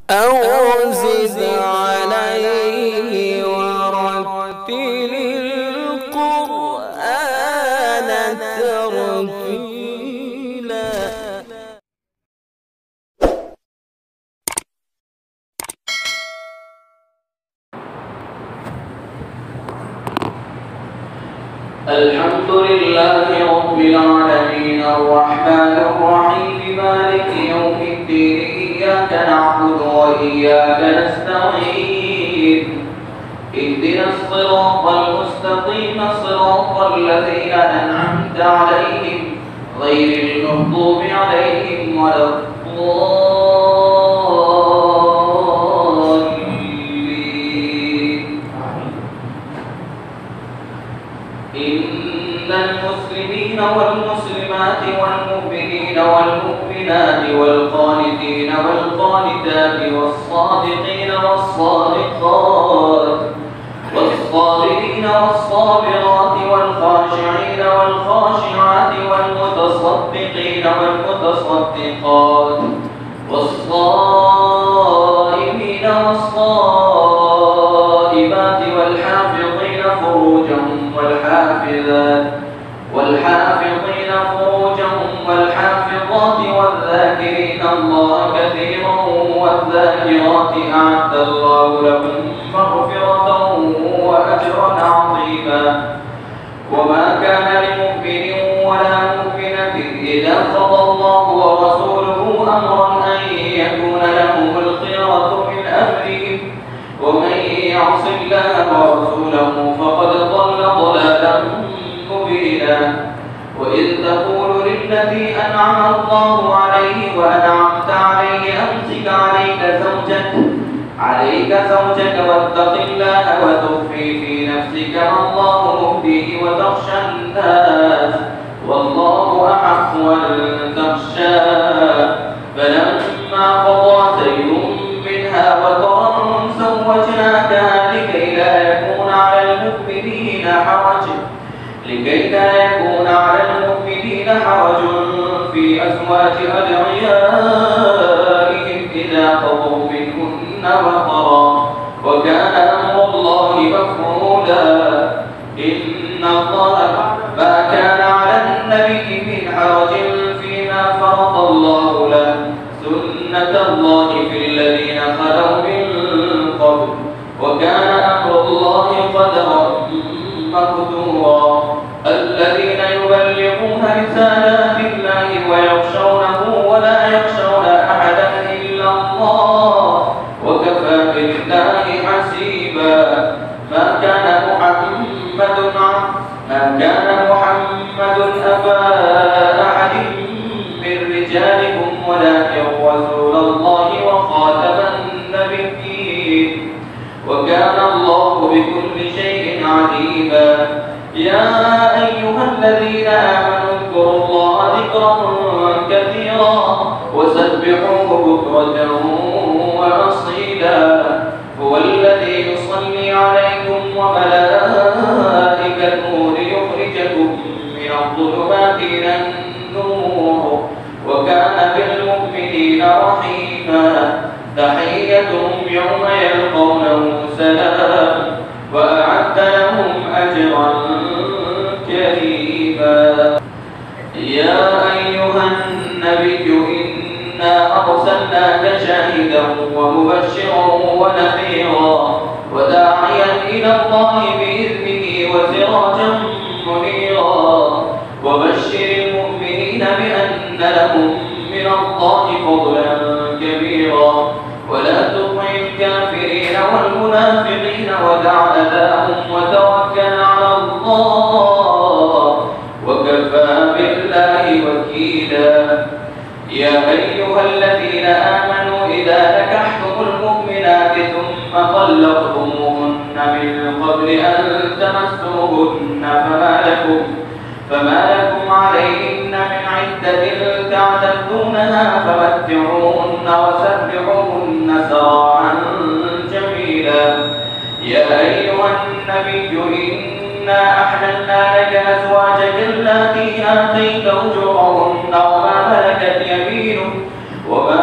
أو زد عليه ورتل القرآن ترتيلا. الحمد لله رب العالمين الرحمن الرحيم مالك يوم الدين إياك نعبد وإياك نستعين اهدنا الصراط المستقيم صراط الذين أنعمت عليهم غير المغضوب عليهم ولا الضالين. إن المسلمين والمسلمات والمؤمنين والمؤمنات والقانتين والقانتات والصادقين والصادقات والصابرين والصابرات والخاشعين والخاشعات والمتصدقين والمتصدقات والصائمين والصائمات والحافظين فروجهم والحافظين فروجهم والحافظات والذاكرين الله كثيرا والذاكرات أعد الله لهم مغفرة وأجرا عظيما. وما كان لمؤمن ولا مؤمنة إذا قضى الله ورسوله أمرا أن يكون لهم الخيرة من أمرهم ومن يعص الله ورسوله فقد ضل ضلالا مبينا. وإذ تقول للذي أنعم الله عليه وأنعمت عليه أمسك عليك زوجك واتق الله وتخفي في نفسك ما الله مبديه وتخشى الناس والله أحق أن تخشاه فلما قضى زيد منها وطرا زوجناكها لكي لا يكون على المؤمنين حرج في أزواج أدعيائهم إذا قضوا منهن وطرا وكان أمر الله مفعولا. إن الله ما كان على النبي من حرج فيما فرض الله له سنة الله في الذين خلوا من قبل وكان أمر الله قدرا مقدورا. الذين يبلغون رسالات الله ويخشونه ولا يخشون أحدا إلا الله وكفى بالله حسيبا. ما كان محمد أبا أحد من رجالكم ولكن رسول الله وخاتم النبيين وكان الله بكل شيء عليما. يا أيها الذين آمنوا اذكروا الله ذكرا كثيرا وسبحوه بكرة وأصيلا. هو الذي يصلي عليكم وملائكته ليخرجكم من الظلمات إلى النور وكان بالمؤمنين رحيما. تحيتهم يوم يلقونه سلام وأعد لهم أجرا كريما. يا أيها النبي إنا أرسلناك شاهدا ومبشرا ونذيرا وداعيا إلى الله بإذنه وسراجا منيرا. وبشر المؤمنين بأن لهم من الله فضلا كبيرا ولا تطع الكافرين والمنافقين ودع أذاهم وتوكل على الله وكفى بالله وكيلا. يا أيها الذين آمنوا إذا نكحتم المؤمنات ثم طلقتموهن من قبل أن تمسوهن فما لكم عليهن من عدة تعتدونها فمتعوهن وسرحوهن سراحا جميلا. يا أيها النبي إنا أحللنا لك أزواجك التي آتيت أجورهن وما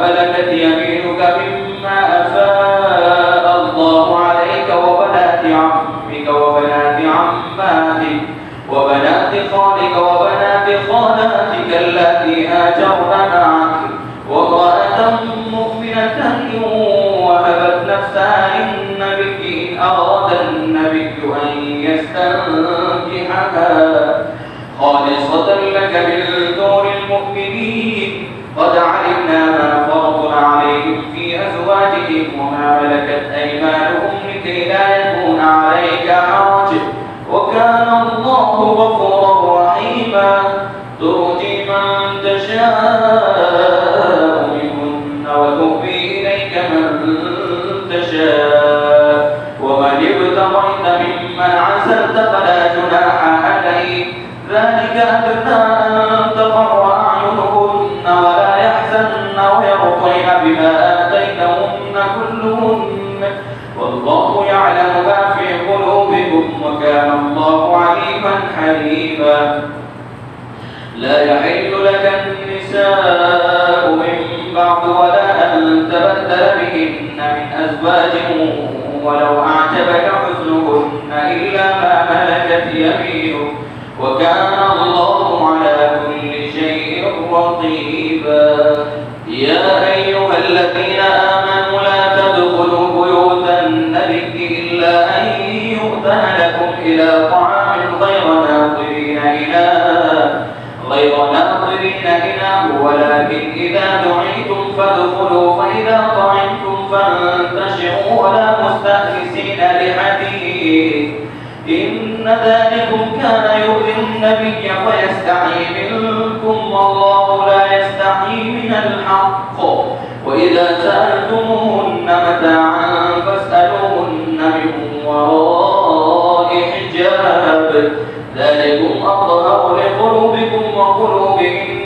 ملكت يمينك مما مؤمنة وهبت نفسها للنبي إن أراد النبي أن يستنكحها خالصة لك من دون المؤمنين قد علمنا ما فرضنا عليهم في أزواجهم وما ملكت أيمانهم لكي لا يكون عليك حرج وكان الله غفورا رحيما ترجي من تشاء منهن وتؤوي إليك من تشاء ومن ابتغيت ممن عزلت فلا جناح عليك ذلك أدنى أن تقر أعينهن ولا يحزن ويرضين بما آتيتهن كلهن والله يعلم ما في قلوبكم وكان الله عليما حليما لا يحل لك النساء من بعد ولا أن تبدل بهن من أزواج ولو أعجبك حسنهن إلا ما ملكت يمينك وكان الله على كل شيء رقيبا يا أيها الذين آمنوا لا تدخلوا بيوت النبي إلا أن يؤذن لكم إلى طعام غير ناظرين إناه ولكن إذا دعيتم فادخلوا فإذا طعمتم فانتشروا ولا مستأنسين لحديث إن ذلكم كان يؤذي النبي فيستحيي منكم والله لا يستحيي من الحق وإذا سألتموهن متاعا فاسألوهن من وراء حجاب ذلكم أطهر لقلوبكم وقلوبهن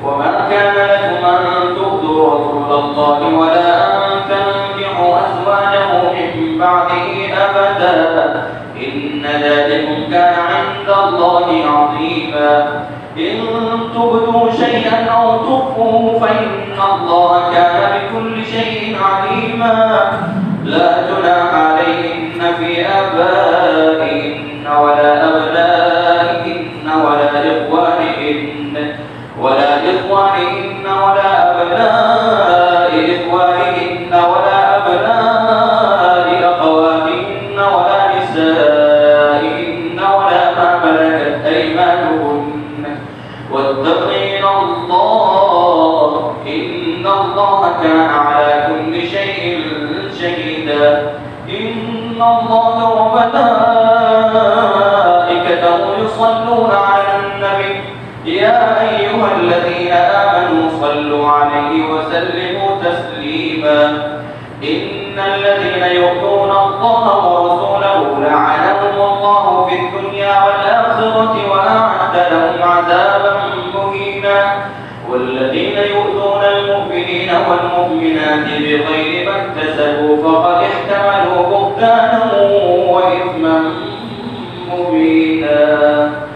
وما كان لكم أن تؤذوا رسول الله ولا أن تنكحوا أزواجه من بعده أبدا إن ذلكم كان عند الله عظيما إن تبدوا شيئا أو تخفوه فإن الله كان بكل شيء عليما لا جناح عليهن في آبائهن ولا أبنائهن ولا إخوانهن ولا أبناء إخوانهن ولا أبناء أخواتهن ولا نسائهن ولا ما ملكت أيمانهن واتقين الله إن الله كان على كل شيء شهيدا إن الله وملائكته يصلون على النبي يا أيها الذين آمنوا صلوا عليه وسلموا تسليما إن الذين يؤذون الله ورسوله لعنهم الله في الدنيا والآخرة وأعد لهم عذابا مهينا والذين يؤذون المؤمنين والمؤمنات بغير ما اكتسبوا فقد احتملوا بهتانا وإثما مبينا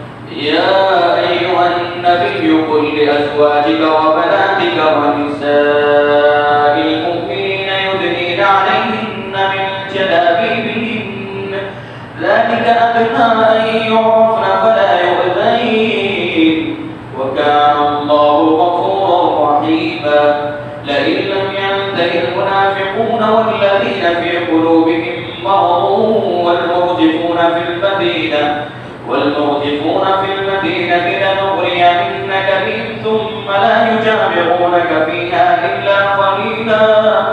يا أيها النبي قل لأزواجك وبناتك ونساء المؤمنين يدنين عليهن من جلابيبهن ذلك أدنى أن يعرفن فلا يؤذين وكان الله غفورا رحيما لئن لم ينتهي المنافقون والذين في قلوبهم مرض والمرجفون في المدينة لنغرينك بهم ثم لا يجاورونك فيها إلا قليلا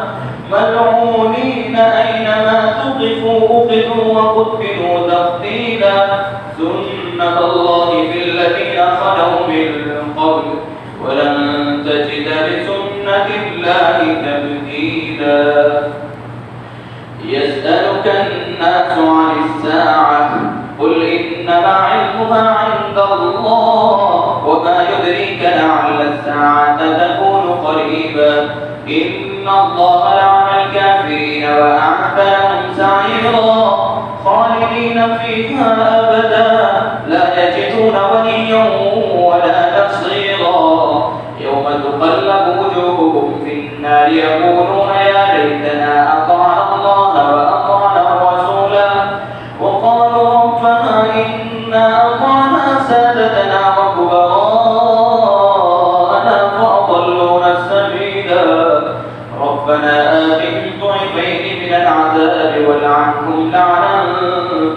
ملعونين أينما تقفوا أخذوا وقتلوا تقتيلا سنة الله في الذين خلوا من قبل ولن تجد لسنة الله تبديلا يسألك الناس عن الساعة قل إنما علمها عند الله وما يدريك لعل الساعة تكون قريبا إن الله لعن الكافرين وأعد لهم سعيرا خالدين فيها أبدا لا يجدون وليا ولا نصيرا يوم تقلب وجوههم في النار يقولون يا ليتنا أطعنا الله وأطعنا الرسولا وقالوا ربنا إنا أطعنا سادتنا وكبراءنا فأضلونا السبيلا ربنا آتهم ضعفين من العذاب والعنهم لعنا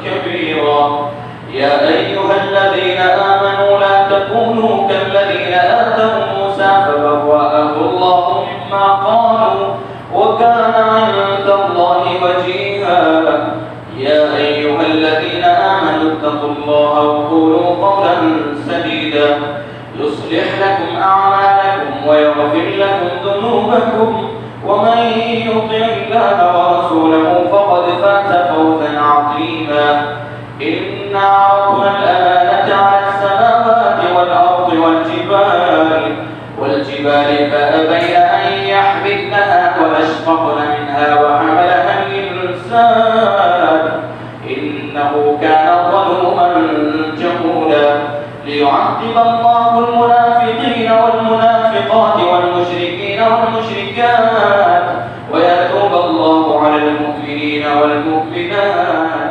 كبيرا. يا أيها الذين آمنوا لا تكونوا كالذين آتوا موسى فبرأه الله مما قالوا وكان عند الله وجيها. يا أيها الذين آمنوا اتقوا الله وقولوا قولا سديدا يصلح لكم أعمالكم ويغفر لكم ذنوبكم ومن يطع الله ورسوله فقد فاز فوزا عظيما. إنا عرضنا الأمانة على السماوات والأرض والجبال فأبين أن يحملنها وأشفقن منها وحملها الإنسان إنه كان ظلوما جهولا. ليعذب الله المنافقين والمنافقات والمشركين والمشركات ويتوب الله على المؤمنين والمؤمنات